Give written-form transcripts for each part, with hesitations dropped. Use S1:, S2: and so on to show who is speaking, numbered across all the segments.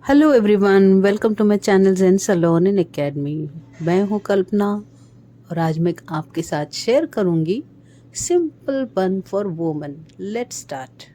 S1: Hello everyone, welcome to my channel and salon in academy. मैं हूं कल्पना और आज मैं आपके साथ शेयर करूंगी सिंपल बन for women. Let's start.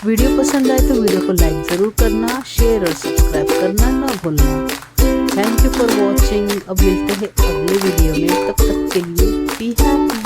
S1: Video पसंद आए तो वीडियो को लाइक ज़रूर करना, शेयर और सब्सक्राइब करना ना भूलना। Thank you for watching. अब मिलते हैं अगले वीडियो में, तब तक के लिए बी हैप्पी।